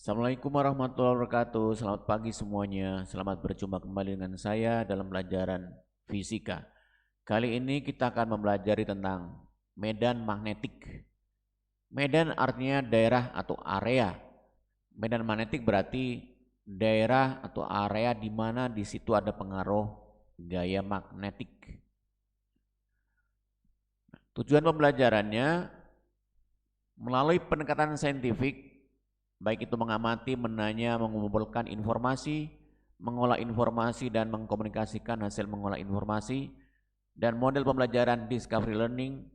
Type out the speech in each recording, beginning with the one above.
Assalamualaikum warahmatullahi wabarakatuh. Selamat pagi semuanya. Selamat berjumpa kembali dengan saya dalam pelajaran fisika. Kali ini kita akan mempelajari tentang medan magnetik. Medan artinya daerah atau area. Medan magnetik berarti daerah atau area di mana di situ ada pengaruh gaya magnetik. Tujuan pembelajarannya melalui pendekatan saintifik, baik itu mengamati, menanya, mengumpulkan informasi, mengolah informasi dan mengkomunikasikan hasil mengolah informasi, dan model pembelajaran discovery learning,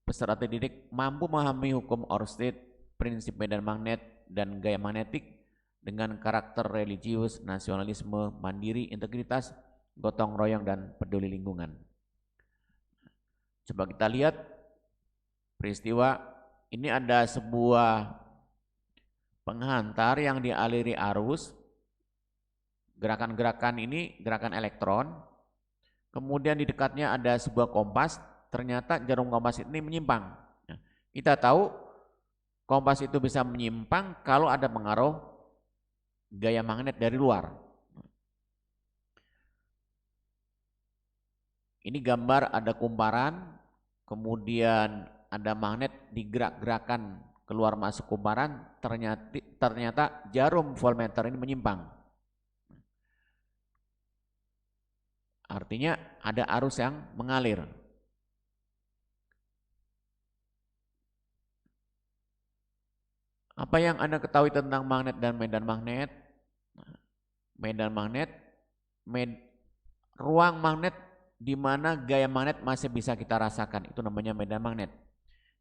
peserta didik mampu memahami hukum Ørsted, prinsip medan magnet dan gaya magnetik dengan karakter religius, nasionalisme, mandiri, integritas, gotong royong dan peduli lingkungan. Coba kita lihat peristiwa ini. Ada sebuah penghantar yang dialiri arus. Gerakan-gerakan ini gerakan elektron. Kemudian di dekatnya ada sebuah kompas. Ternyata jarum kompas ini menyimpang. Nah, kita tahu kompas itu bisa menyimpang kalau ada pengaruh gaya magnet dari luar. Ini gambar ada kumparan, kemudian ada magnet digerak-gerakan keluar masuk kumparan, ternyata jarum voltmeter ini menyimpang. Artinya ada arus yang mengalir. Apa yang Anda ketahui tentang magnet dan medan magnet? Medan magnet, ruang magnet di mana gaya magnet masih bisa kita rasakan, itu namanya medan magnet.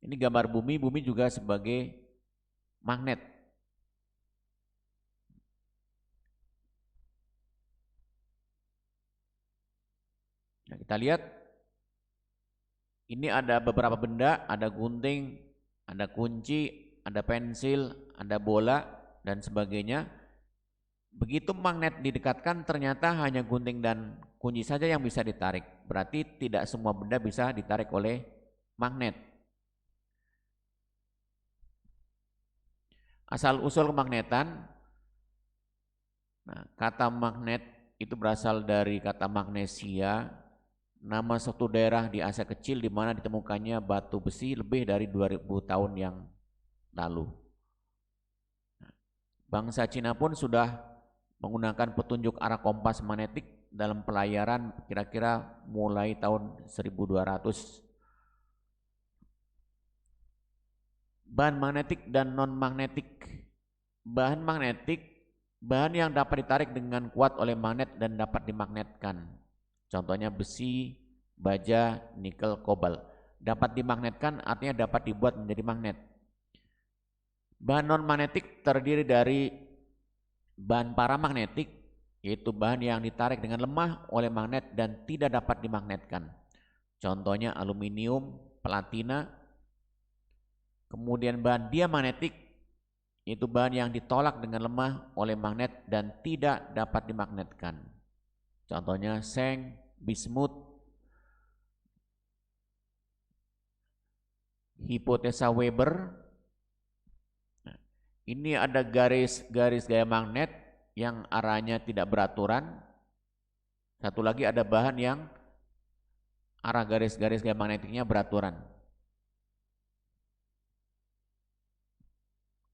Ini gambar bumi, bumi juga sebagai magnet. Nah, kita lihat ini ada beberapa benda, ada gunting, ada kunci, ada pensil, ada bola dan sebagainya. Begitu magnet didekatkan, ternyata hanya gunting dan kunci saja yang bisa ditarik. Berarti tidak semua benda bisa ditarik oleh magnet. Asal-usul kemagnetan. Nah, kata magnet itu berasal dari kata magnesia, nama suatu daerah di Asia Kecil di mana ditemukannya batu besi lebih dari 2000 tahun yang lalu. Bangsa Cina pun sudah menggunakan petunjuk arah kompas magnetik dalam pelayaran kira-kira mulai tahun 1200. Bahan magnetik dan non-magnetik. Bahan magnetik, bahan yang dapat ditarik dengan kuat oleh magnet dan dapat dimagnetkan. Contohnya besi, baja, nikel, kobalt. Dapat dimagnetkan artinya dapat dibuat menjadi magnet. Bahan non-magnetik terdiri dari bahan paramagnetik, yaitu bahan yang ditarik dengan lemah oleh magnet dan tidak dapat dimagnetkan. Contohnya aluminium, platina. Kemudian bahan diamagnetik, yaitu bahan yang ditolak dengan lemah oleh magnet dan tidak dapat dimagnetkan. Contohnya seng, bismut. Hipotesa Weber. Ini ada garis-garis gaya magnet yang arahnya tidak beraturan. Satu lagi ada bahan yang arah garis-garis gaya magnetiknya beraturan.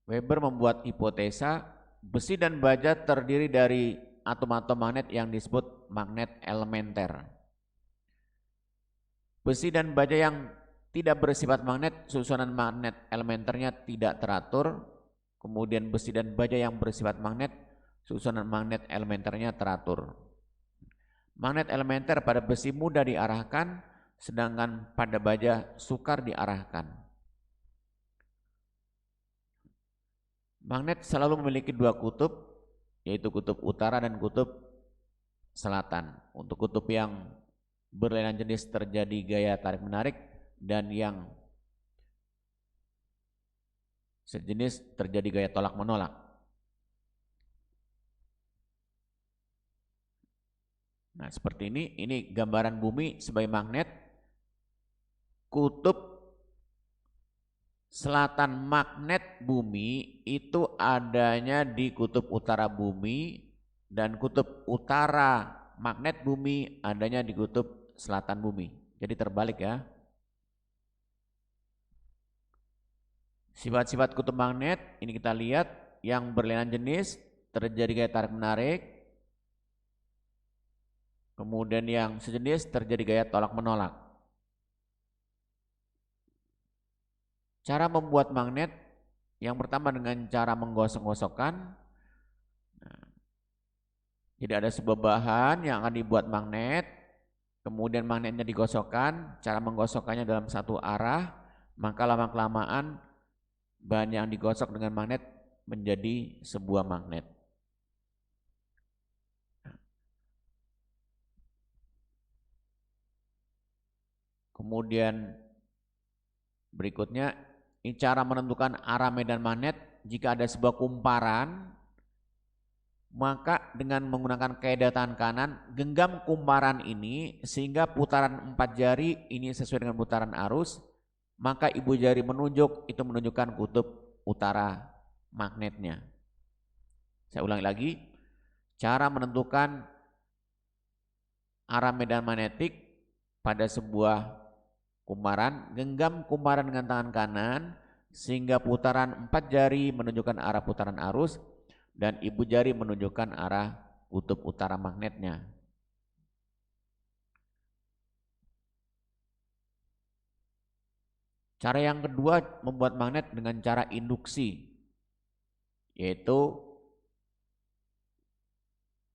Weber membuat hipotesa besi dan baja terdiri dari atom-atom magnet yang disebut magnet elementer. Besi dan baja yang tidak bersifat magnet, susunan magnet elementernya tidak teratur. Kemudian besi dan baja yang bersifat magnet, susunan magnet elementernya teratur. Magnet elementer pada besi mudah diarahkan, sedangkan pada baja sukar diarahkan. Magnet selalu memiliki dua kutub, yaitu kutub utara dan kutub selatan. Untuk kutub yang berlainan jenis terjadi gaya tarik-menarik, dan yang sejenis terjadi gaya tolak-menolak. Nah, seperti ini gambaran bumi sebagai magnet. Kutub selatan magnet bumi itu adanya di kutub utara bumi dan kutub utara magnet bumi adanya di kutub selatan bumi. Jadi terbalik ya. Sifat-sifat kutub magnet ini kita lihat yang berlainan jenis terjadi gaya tarik menarik. Kemudian yang sejenis terjadi gaya tolak menolak. Cara membuat magnet yang pertama dengan cara menggosok-gosokkan. Nah, jadi ada sebuah bahan yang akan dibuat magnet, kemudian magnetnya digosokkan, cara menggosokkannya dalam satu arah, maka lama-kelamaan bahan yang digosok dengan magnet menjadi sebuah magnet. Kemudian berikutnya, ini cara menentukan arah medan magnet. Jika ada sebuah kumparan, maka dengan menggunakan kaidah tangan kanan, genggam kumparan ini sehingga putaran 4 jari ini sesuai dengan putaran arus, maka ibu jari menunjuk, itu menunjukkan kutub utara magnetnya. Saya ulangi lagi, cara menentukan arah medan magnetik pada sebuah kumparan, genggam kumparan dengan tangan kanan sehingga putaran 4 jari menunjukkan arah putaran arus dan ibu jari menunjukkan arah kutub utara magnetnya. Cara yang kedua membuat magnet dengan cara induksi, yaitu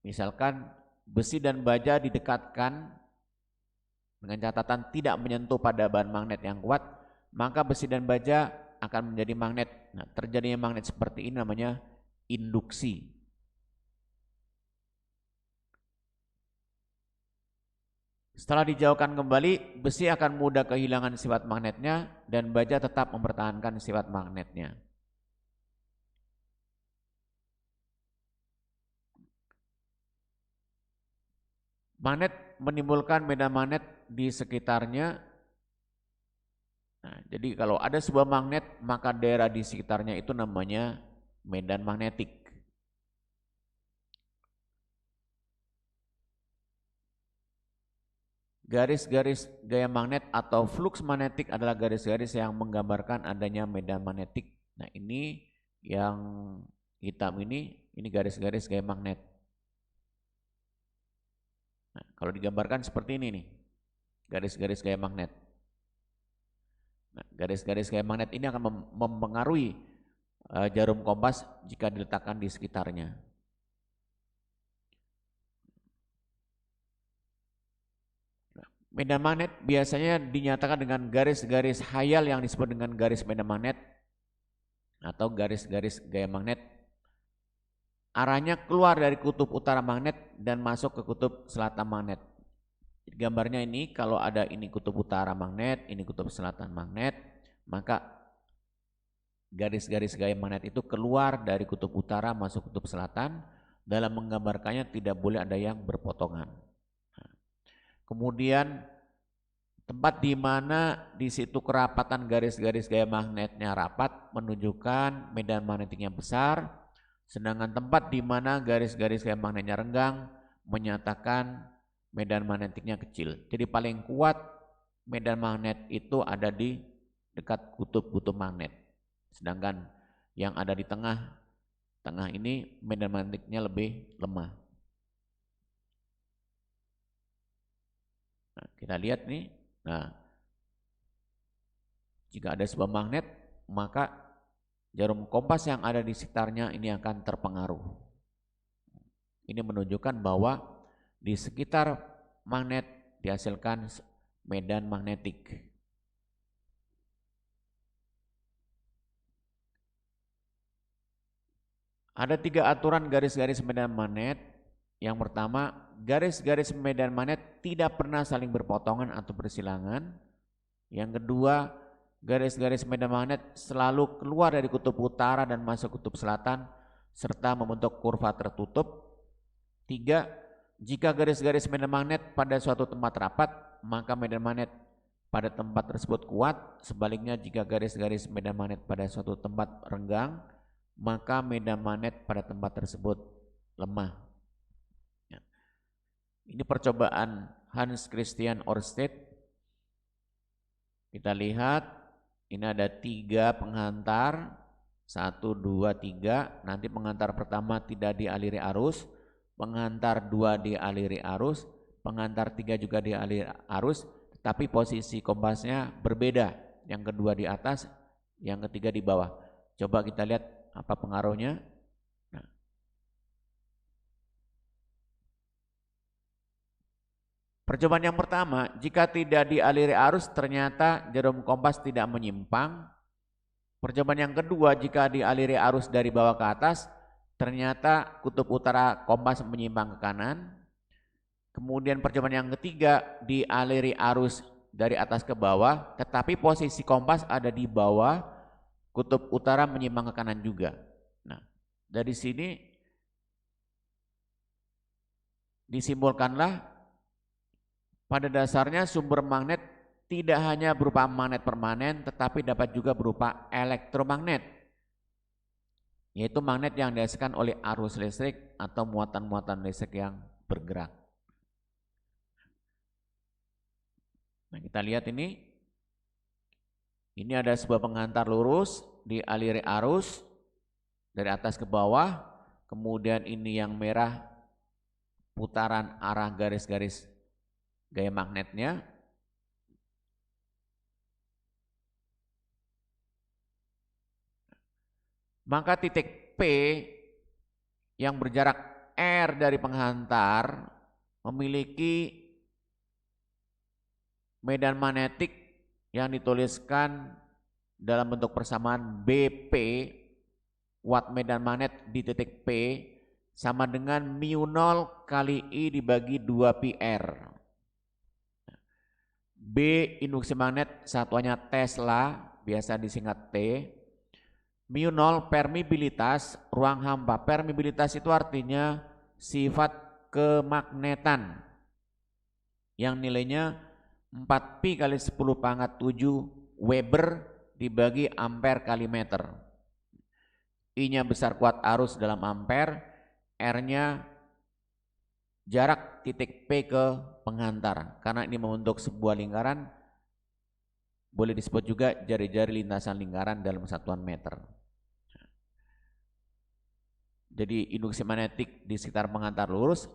misalkan besi dan baja didekatkan dengan catatan tidak menyentuh pada bahan magnet yang kuat, maka besi dan baja akan menjadi magnet. Nah, terjadinya magnet seperti ini namanya induksi. Setelah dijauhkan kembali, besi akan mudah kehilangan sifat magnetnya dan baja tetap mempertahankan sifat magnetnya. Magnet menimbulkan medan magnet di sekitarnya. Nah, jadi kalau ada sebuah magnet, maka daerah di sekitarnya itu namanya medan magnetik. Garis-garis gaya magnet atau flux magnetik adalah garis-garis yang menggambarkan adanya medan magnetik. Nah, ini yang hitam ini garis-garis gaya magnet. Nah, kalau digambarkan seperti ini nih, garis-garis gaya magnet. Nah, garis-garis gaya magnet ini akan mempengaruhi jarum kompas jika diletakkan di sekitarnya. Medan magnet biasanya dinyatakan dengan garis-garis khayal yang disebut dengan garis medan magnet atau garis-garis gaya magnet. Arahnya keluar dari kutub utara magnet dan masuk ke kutub selatan magnet. Gambarnya ini kalau ada ini kutub utara magnet, ini kutub selatan magnet, maka garis-garis gaya magnet itu keluar dari kutub utara masuk kutub selatan. Dalam menggambarkannya tidak boleh ada yang berpotongan. Kemudian tempat di mana di situ kerapatan garis-garis gaya magnetnya rapat menunjukkan medan magnetiknya besar, sedangkan tempat di mana garis-garis gaya magnetnya renggang menyatakan medan magnetiknya kecil. Jadi paling kuat medan magnet itu ada di dekat kutub-kutub magnet. Sedangkan yang ada di tengah ini medan magnetiknya lebih lemah. Nah, kita lihat nih. Nah, jika ada sebuah magnet, maka jarum kompas yang ada di sekitarnya ini akan terpengaruh. Ini menunjukkan bahwa di sekitar magnet dihasilkan medan magnetik. Ada 3 aturan garis-garis medan magnet. Yang pertama, garis-garis medan magnet tidak pernah saling berpotongan atau bersilangan. Yang kedua, garis-garis medan magnet selalu keluar dari kutub utara dan masuk kutub selatan serta membentuk kurva tertutup. 3, jika garis-garis medan magnet pada suatu tempat rapat, maka medan magnet pada tempat tersebut kuat, sebaliknya jika garis-garis medan magnet pada suatu tempat renggang, maka medan magnet pada tempat tersebut lemah. Ya. Ini percobaan Hans Christian Ørsted. Kita lihat, ini ada 3 penghantar, 1, 2, 3. Nanti penghantar pertama tidak dialiri arus, penghantar 2 dialiri arus, penghantar 3 juga dialiri arus, tapi posisi kompasnya berbeda. Yang kedua di atas, yang ketiga di bawah. Coba kita lihat apa pengaruhnya. Nah. Percobaan yang pertama, jika tidak dialiri arus ternyata jarum kompas tidak menyimpang. Percobaan yang kedua, jika dialiri arus dari bawah ke atas, ternyata kutub utara kompas menyimpang ke kanan. Kemudian percobaan yang ketiga, dialiri arus dari atas ke bawah, tetapi posisi kompas ada di bawah, kutub utara menyimpang ke kanan juga. Nah, dari sini disimbolkanlah pada dasarnya sumber magnet tidak hanya berupa magnet permanen, tetapi dapat juga berupa elektromagnet, yaitu magnet yang dihasilkan oleh arus listrik atau muatan-muatan listrik yang bergerak. Nah, kita lihat ini ada sebuah penghantar lurus, dialiri arus dari atas ke bawah, kemudian ini yang merah putaran arah garis-garis gaya magnetnya. Maka titik P yang berjarak R dari penghantar memiliki medan magnetik yang dituliskan dalam bentuk persamaan BP, watt medan magnet di titik P sama dengan mu0 kali I dibagi 2πr. B induksi magnet satuannya Tesla, biasa disingkat T. Mu0 permeabilitas, ruang hampa. Permeabilitas itu artinya sifat kemagnetan yang nilainya 4pi kali 10⁻⁷ Weber dibagi ampere kali meter. I-nya besar kuat arus dalam ampere, R-nya jarak titik P ke penghantar. Karena ini membentuk sebuah lingkaran, boleh disebut juga jari-jari lintasan lingkaran dalam satuan meter. Jadi induksi magnetik di sekitar penghantar lurus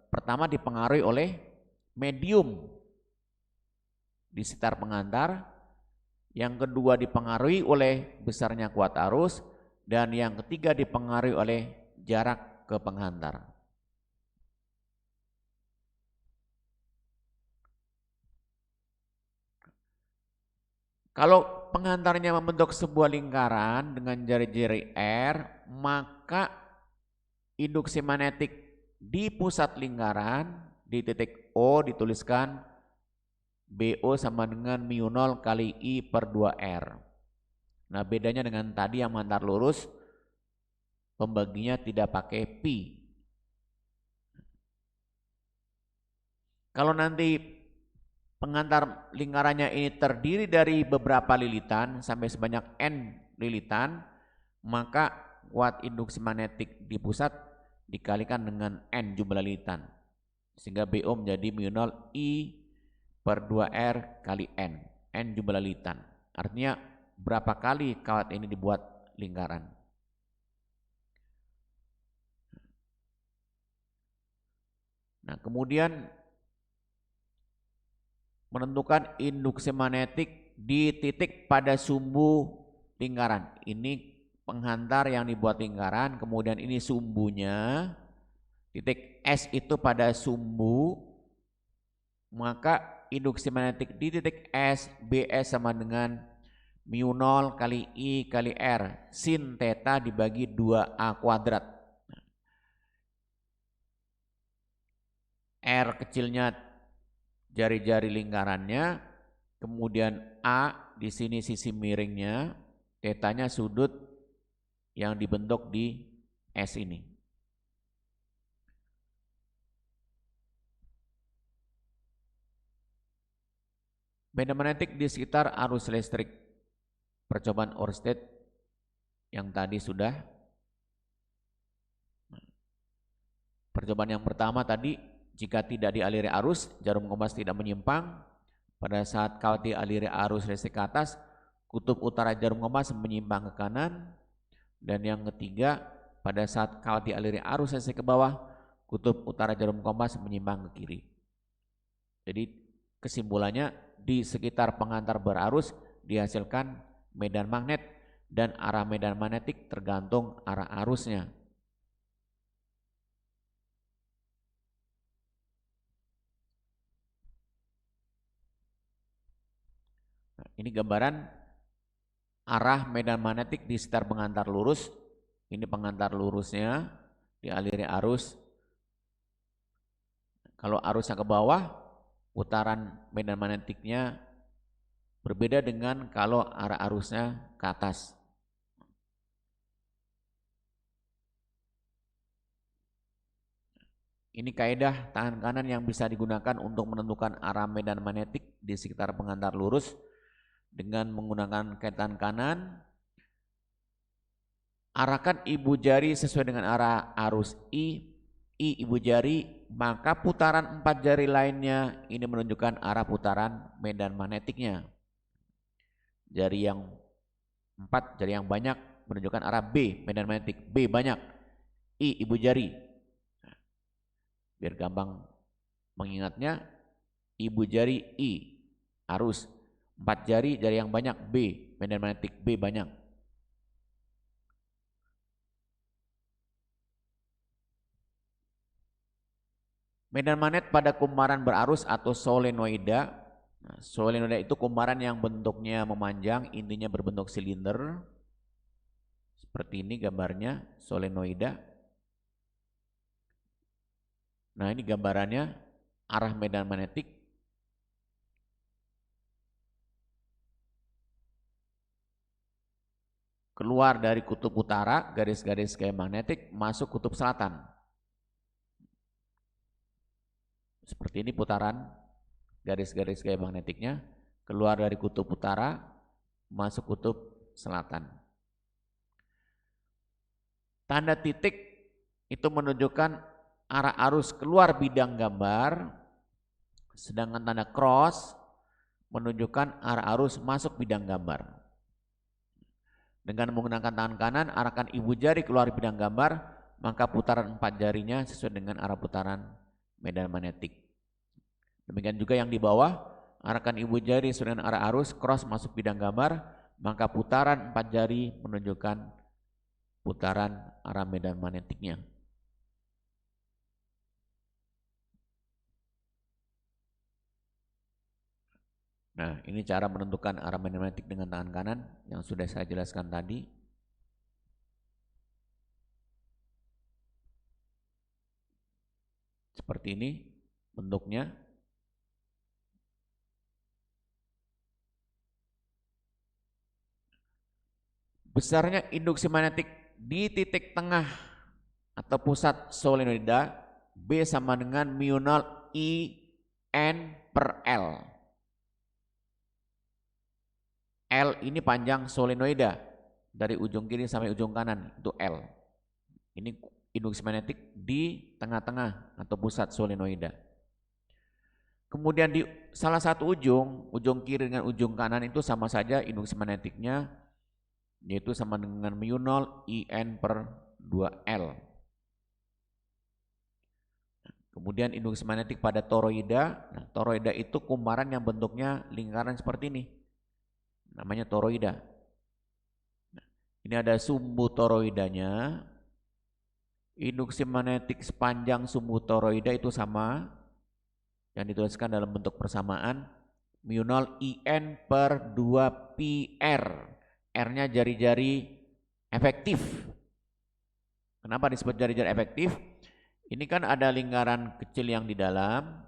pertama dipengaruhi oleh medium di sekitar penghantar, yang kedua dipengaruhi oleh besarnya kuat arus, dan yang ketiga dipengaruhi oleh jarak ke penghantar. Kalau penghantarnya membentuk sebuah lingkaran dengan jari-jari R, maka induksi magnetik di pusat lingkaran di titik O dituliskan BO sama dengan mu0 kali I per 2R. Nah, bedanya dengan tadi yang menghantar lurus, pembaginya tidak pakai pi. Kalau nanti penghantar lingkarannya ini terdiri dari beberapa lilitan sampai sebanyak N lilitan, maka kuat induksi magnetik di pusat dikalikan dengan N jumlah lilitan. Sehingga BO menjadi mu0 I per 2R kali N. N jumlah lilitan. Artinya berapa kali kawat ini dibuat lingkaran. Nah, kemudian menentukan induksi magnetik di titik pada sumbu lingkaran. Ini penghantar yang dibuat lingkaran, kemudian ini sumbunya. Titik S itu pada sumbu, maka induksi magnetik di titik S, BS sama dengan mu0 kali I kali R sin theta dibagi 2A kuadrat. R kecilnya jari-jari lingkarannya, kemudian A di sini sisi miringnya, tetanya sudut yang dibentuk di S ini. Medan magnetik di sekitar arus listrik. Percobaan Oersted yang tadi sudah. Percobaan yang pertama tadi, jika tidak dialiri arus, jarum kompas tidak menyimpang. Pada saat kalau dialiri arus listrik ke atas, kutub utara jarum kompas menyimpang ke kanan. Dan yang ketiga, pada saat kalau dialiri arus listrik ke bawah, kutub utara jarum kompas menyimpang ke kiri. Jadi kesimpulannya, di sekitar pengantar berarus dihasilkan medan magnet, dan arah medan magnetik tergantung arah arusnya. Nah, ini gambaran arah medan magnetik di sekitar pengantar lurus. Ini pengantar lurusnya dialiri arus. Kalau arusnya ke bawah, putaran medan magnetiknya berbeda dengan kalau arah arusnya ke atas. Ini kaidah tangan kanan yang bisa digunakan untuk menentukan arah medan magnetik di sekitar pengantar lurus. Dengan menggunakan kaitan kanan, arahkan ibu jari sesuai dengan arah arus I ibu jari, maka putaran 4 jari lainnya ini menunjukkan arah putaran medan magnetiknya. Jari yang 4, jari yang banyak menunjukkan arah B, medan magnetik. B banyak, I ibu jari. Biar gampang mengingatnya, ibu jari I, arus. 4 jari, jari yang banyak B, medan magnetik. B banyak. Medan magnet pada kumparan berarus atau solenoida. Nah, solenoida itu kumparan yang bentuknya memanjang, intinya berbentuk silinder. Seperti ini gambarnya solenoida. Nah, ini gambarannya arah medan magnetik. Keluar dari kutub utara, garis-garis gaya magnetik, masuk kutub selatan. Seperti ini putaran garis-garis gaya magnetiknya, keluar dari kutub utara, masuk kutub selatan. Tanda titik itu menunjukkan arah arus keluar bidang gambar, sedangkan tanda cross menunjukkan arah arus masuk bidang gambar. Dengan menggunakan tangan kanan, arahkan ibu jari keluar bidang gambar, maka putaran 4 jarinya sesuai dengan arah putaran medan magnetik. Demikian juga yang di bawah, arahkan ibu jari sesuai dengan arah arus, cross masuk bidang gambar, maka putaran 4 jari menunjukkan putaran arah medan magnetiknya. Nah, ini cara menentukan arah medan magnetik dengan tangan kanan yang sudah saya jelaskan tadi. Seperti ini bentuknya. Besarnya induksi magnetik di titik tengah atau pusat solenoida B sama dengan mu0 I N per L. L ini panjang solenoida dari ujung kiri sampai ujung kanan, itu L. Ini induksi magnetik di tengah-tengah atau pusat solenoida. Kemudian di salah satu ujung kiri dengan ujung kanan itu sama saja induksi magnetiknya, yaitu sama dengan mu0 IN per 2L. Kemudian induksi magnetik pada toroida. Nah, toroida itu kumparan yang bentuknya lingkaran seperti ini. Namanya toroida. Nah, ini ada sumbu toroidanya. Induksi magnetik sepanjang sumbu toroida itu sama, yang dituliskan dalam bentuk persamaan, mu0 IN per 2PR. R-nya jari-jari efektif. Kenapa disebut jari-jari efektif? Ini kan ada lingkaran kecil yang di dalam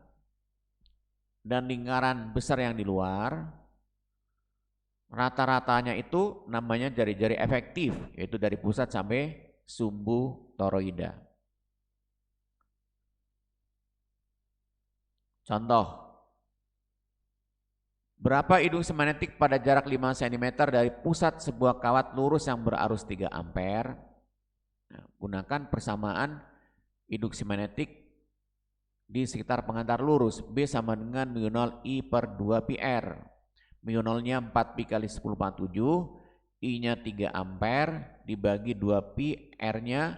dan lingkaran besar yang di luar. Rata-ratanya itu namanya jari-jari efektif, yaitu dari pusat sampai sumbu toroida. Contoh, Berapa induksi magnetik pada jarak 5 cm dari pusat sebuah kawat lurus yang berarus 3 ampere? Nah, gunakan persamaan induksi magnetik di sekitar pengantar lurus. B sama dengan mu 0 I per 2 pi R. Mu 0-nya 4 pi kali 10⁻⁷, I-nya 3 ampere dibagi 2 pi, R-nya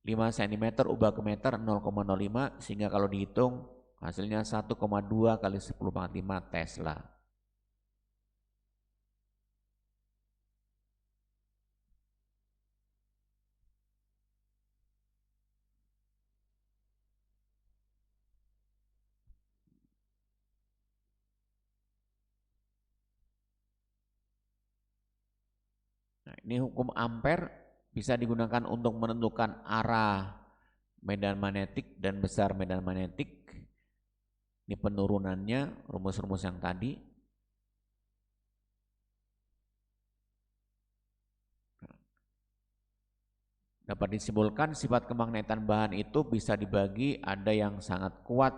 5 cm ubah ke meter 0,05, sehingga kalau dihitung hasilnya 1,2 kali 10⁻⁵ Tesla. Nah, ini hukum ampere bisa digunakan untuk menentukan arah medan magnetik dan besar medan magnetik. Ini penurunannya, rumus-rumus yang tadi. Dapat disimpulkan sifat kemagnetan bahan itu bisa dibagi, ada yang sangat kuat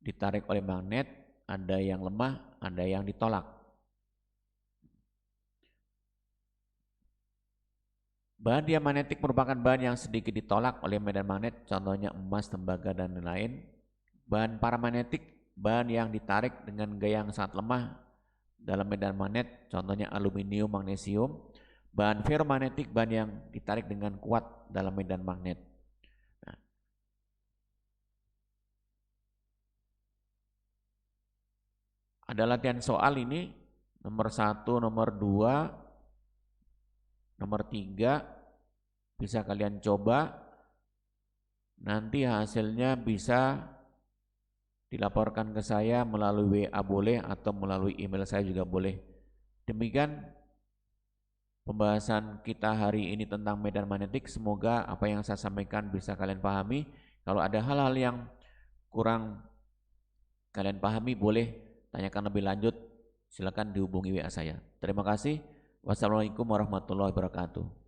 ditarik oleh magnet, ada yang lemah, ada yang ditolak. Bahan diamagnetik merupakan bahan yang sedikit ditolak oleh medan magnet, contohnya emas, tembaga, dan lain-lain. Bahan paramagnetik, bahan yang ditarik dengan gaya yang sangat lemah dalam medan magnet, contohnya aluminium, magnesium. Bahan ferromagnetik, bahan yang ditarik dengan kuat dalam medan magnet. Nah, ada latihan soal ini, nomor 1, nomor 2, nomor 3, bisa kalian coba. Nanti hasilnya bisa dilaporkan ke saya melalui WA boleh atau melalui email saya juga boleh. Demikian pembahasan kita hari ini tentang medan magnetik. Semoga apa yang saya sampaikan bisa kalian pahami. Kalau ada hal-hal yang kurang kalian pahami, boleh tanyakan lebih lanjut. Silakan dihubungi WA saya. Terima kasih. Wassalamualaikum warahmatullahi wabarakatuh.